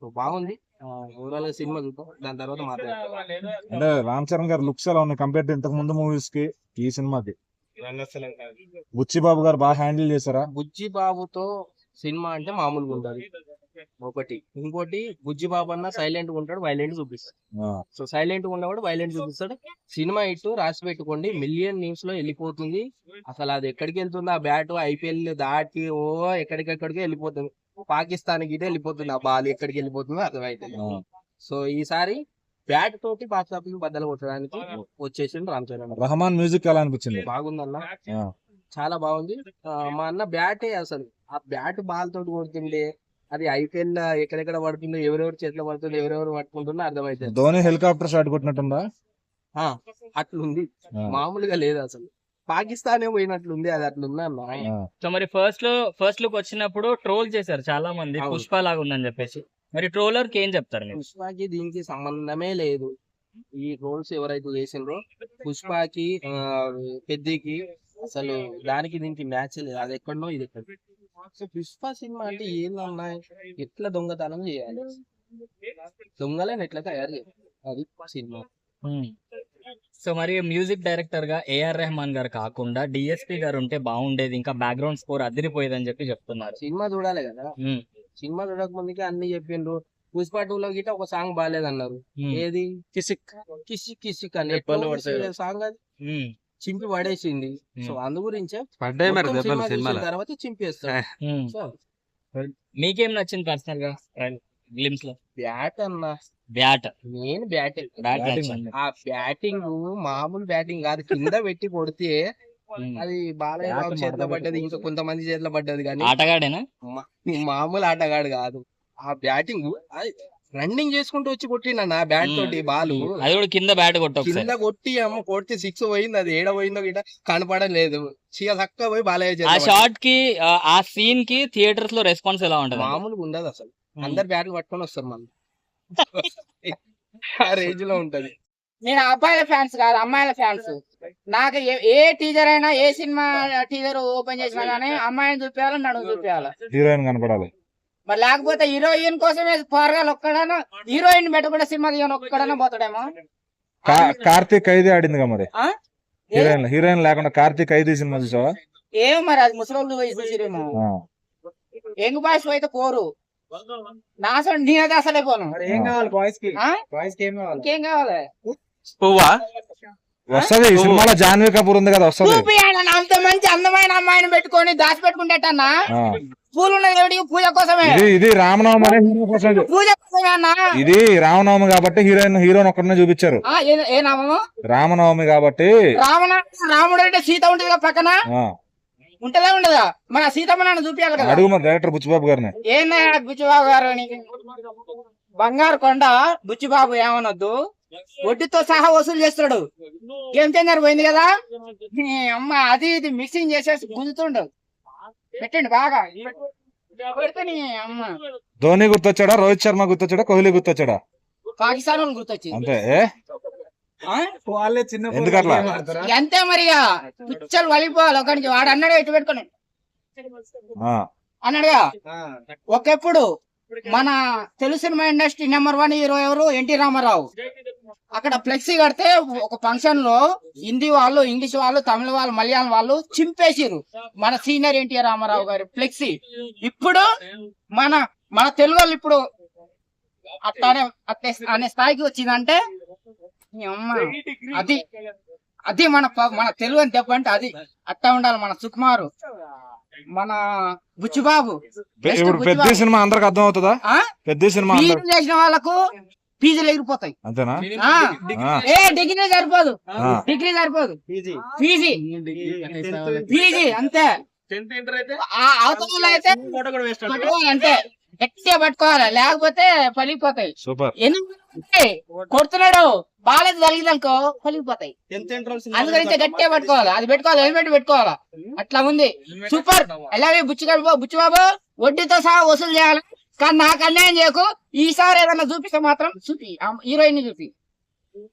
So బాగుంది. Overall గా cinema చూద్దాం, దాని తర్వాత మాట్లాడతాం. అంటే రామ్ చరణ్ గారు లుక్స్ ఎలా ఉన్నాయి కంపేర్ టు ఇంతకు ముందు మూవీస్ కి ఈ సినిమాకి? బుచ్చిబాబు గారు బాగా హ్యాండిల్ చేశారా? బుజ్జి బాబుతో సినిమా అంటే మామూలుగా ఉంటది ఒకటి. ఇంకోటి బుజ్జి బాబు అన్న సైలెంట్ గా ఉంటాడు, వైలెంట్ చూపిస్తాడు. సో సైలెంట్ గా ఉన్నవాడు వైలెంట్ చూపిస్తాడు. సినిమా ఇటు రాసి పెట్టుకోండి, మిలియన్ న్యూస్ లో వెళ్ళిపోతుంది. అసలు అది ఎక్కడికి వెళ్తుంది ఆ బ్యాట్, ఐపీఎల్ దాటి ఎక్కడికెక్కడికి వెళ్ళిపోతుంది. పాకిస్తాన్ గిటే వెళ్ళిపోతుంది ఆ బాల్, ఎక్కడికి వెళ్ళిపోతుందో అర్థమైతుంది. సో ఈసారి బ్యాట్ తోటి బాక్స్ ఆఫీస్ బద్దలు కొట్టడానికి వచ్చేసిండు రామ్ చరణ్. రహమాన్ మ్యూజిక్ ఎలా అనిపించింది? బాగుందన్న, చాలా బాగుంది. మా అన్న బ్యాటే అసలు ఆ బ్యాట్ బాల్ తోటి కొడుతుండే, అది ఐపీఎల్ ఎక్కడెక్కడ పడుతుందో, ఎవరెవరు చేతిలో పడుతుందో, ఎవరెవరు పట్టుకుంటుందో అర్థమైతుంది. ధోని హెలికాప్టర్ షాట్ కొట్టినట్టుందా? అట్లుంది, మామూలుగా లేదు అసలు. పాకిస్తాన్ పోయినట్లుంది, అది అట్లుంది అన్న. సో మరి ఫస్ట్ లుక్ వచ్చినప్పుడు ట్రోల్ చేశారు చాలా మంది, పుష్ప లాగా ఉందని చెప్పేసి. మరి ట్రోలర్ కి ఏం చెప్తారు మీరు? పుష్పకి దీనికి సంబంధమే లేదు. ఈ రోల్స్ ఎవరైతే చేసిండ్రో పుష్పకి పెద్దకి అసలు దానికి దీనికి మ్యాచ్ లేదు. అది ఎక్కడనో ఇది ఎక్కడ. సో పుష్ప సినిమా అంటే ఏందన్నా, ఎట్లా దొంగతనం చేయాలి, దొంగలని ఎట్లా తయారు చేయాలి, అది సినిమా. సో మరి మ్యూజిక్ డైరెక్టర్ గా ఏఆర్ రెహమాన్ గారు కాకుండా డిఎస్పి గారు ఉంటే బాగుండేది, ఇంకా బ్యాక్గ్రౌండ్ స్కోర్ అదిరిపోయేది అని చెప్పి చెప్తున్నారు. సినిమా చూడాలి కదా, సినిమా చూడక ముందుకే అన్ని చెప్పిండ్రు. పుష్ప 2 లో గిట్ట ఒక సాంగ్ బాగాలేదన్నారు. ఏది కిసిక్ కిసిక్ కిసిక్ అనే సాంగ్, అది చింపి పడేసింది. సో అందు గురించే తర్వాత చింపేస్తాడు. మీకేం నచ్చింది పర్సనల్ గా గ్లిమ్స్ లో? బ్యాట్ అన్న, బ్యాట్ మెయిన్ బ్యాటింగ్. ఆ బ్యాటింగ్ మామూలు బ్యాటింగ్ కాదు, కింద పెట్టి కొడితే అది బాలయ్య బాబు చేతిలో పడ్డది, ఇంకా కొంతమంది చేతిలో పడ్డది. కానీ ఆటగాడేనా, మామూలు ఆటగాడు కాదు. ఆ బ్యాటింగ్ రన్నింగ్ చేసుకుంటూ వచ్చి కొట్టిన బ్యాట్ తోటి బాలు, అది కూడా కింద బ్యాట్ కింద కొట్టి కొడితే 6 పోయింది. అది ఏడ పోయిందో గిట్ట కనపడడం లేదు. చక్క పోయి బాలయ్య ఆ షాట్ కి, ఆ సీన్ కి థియేటర్స్ లో రెస్పాన్స్ ఎలా ఉంటుంది? మామూలుగా ఉండదు అసలు. అందరు బ్యాట్లు పట్టుకొని వస్తారు మనం, ఆ రేంజ్ లో ఉంటది. నేను అబ్బాయిల ఫ్యాన్స్ కాదు, అమ్మాయిల ఫ్యాన్స్. నాకు ఏ టీజర్ అయినా, ఏ సినిమా టీజర్ ఓపెన్ చేసినా గానీ అమ్మాయిని చూపించాలి, నడుము చూపించాలి, హీరోయిన్ కనపడాలి. మరి లేకపోతే హీరోయిన్ కోసమే పోరగాలు ఒక్కడైనా హీరోయిన్ పెట్టకుండా సినిమా తీయని ఒక్కడైనా పోతాడేమో. కార్తీక్ ఖైదీ ఆడిందిగా మరి, హీరోయిన్ లేకుండా కార్తీక్ ఖైదీ సినిమా చూసావా? ఏమో మరి, అది ముసలోళ్ళు వయసు చూసిరేమో. యంగ్ బాయ్స్ అయితే పోరు, నా అసలు నేనైతే అసలే పోను. ఏం కావాలి బాయ్స్ కి? ఇంకేం కావాలి? పువ్వా వస్తది. ఈ సినిమాలో జాన్వీ కపూర్ ఉంది కదా, వస్తది. చూపియాలన్న, అంత మంచి అందమైన అమ్మాయిని పెట్టుకొని దాచి పెట్టుకుంటేటన్నా, పూలు ఉన్నది పూజ కోసమే. ఇది రామనవమి అనే హీరో కోసం, పూజ కోసమే అన్న. ఇది రామనవమి కాబట్టి హీరోయిన్ ఒక్కడనే చూపించారు. ఏ నామము? రామనవమి కాబట్టి. రాముడు అంటే సీత ఉంటది కదా పక్కన, ఉంటదా ఉండదా? మన సీతమ్మ నాన్న చూపించాలి కదా. అడుగు మన డైరెక్టర్ బుచ్చిబాబు గారిని. ఏనా బుచ్చిబాబు గారు బంగారు కొండ బుచ్చిబాబు ఏమనొద్దు, వడ్డీతో సహా వసూలు చేస్తాడు. గేమ్ చేంజర్ పోయింది కదా అమ్మ, అది ఇది మిక్సింగ్ చేసేసి గుంజుతుండు. పెట్టండి బాగా పెడితే అమ్మ. ధోని గుర్తొచ్చాడా, రోహిత్ శర్మ గుర్తొచ్చాడా, కోహ్లీ గుర్తొచ్చాడా? పాకిస్తాన్ వాళ్ళు గుర్తొచ్చింది అంతే. ఎందుకట్లా అంతే మరి, పిచ్చలు వలిపోవాలి. ఒకటి వాడు అన్నాడు, ఎటు పెట్టుకుని అన్నాడుగా. ఒకప్పుడు మన Telugu cinema industry number 1 hero ఎవరు? ఎన్టీ రామారావు. అక్కడ ఫ్లెక్సీ కడితే ఒక ఫంక్షన్ లో హిందీ వాళ్ళు, ఇంగ్లీష్ వాళ్ళు, తమిళ వాళ్ళు, మలయాళం వాళ్ళు చింపేసిరు మన సీనియర్ ఎన్టీఆర్ రామారావు గారి ఫ్లెక్సీ. ఇప్పుడు మన తెలుగు వాళ్ళు ఇప్పుడు అట్లానే అనే స్థాయికి వచ్చిందంటే అది మన తెలుగు అని చెప్పంటే అది అట్టా ఉండాలి. మన సుకుమారు, మన బుచ్చిబాబు. ఇప్పుడు పెద్ద సినిమా అందరికి అర్థం అవుతుందా? పెద్ద సినిమా చేసిన వాళ్ళకు ఫీజులు ఎగిరిపోతాయి. అంతేనా? డిగ్రీ సరిపోదు, ఫీజీ అంతే. అవతల అయితే అంతే, గట్టిగా పట్టుకోవాలి, లేకపోతే పలిగిపోతాయి. కొడుతున్నాడు బాగాలేదు కలిగిందనుకో పలిగిపోతాయి. అందుకని గట్టిగా పట్టుకోవాలి, అది పెట్టుకోవాలి, హెల్మెట్ పెట్టుకోవాలా. అట్లా ఉంది. సూపర్. అలాగే బుచ్చిబాబు వడ్డీతో సహా వసూలు చేయాలి. కానీ నాకు అన్యాయం చేయకు. ఈసారి ఏదన్నా చూపిస్తే మాత్రం చూపి, హీరోయిన్ చూపి.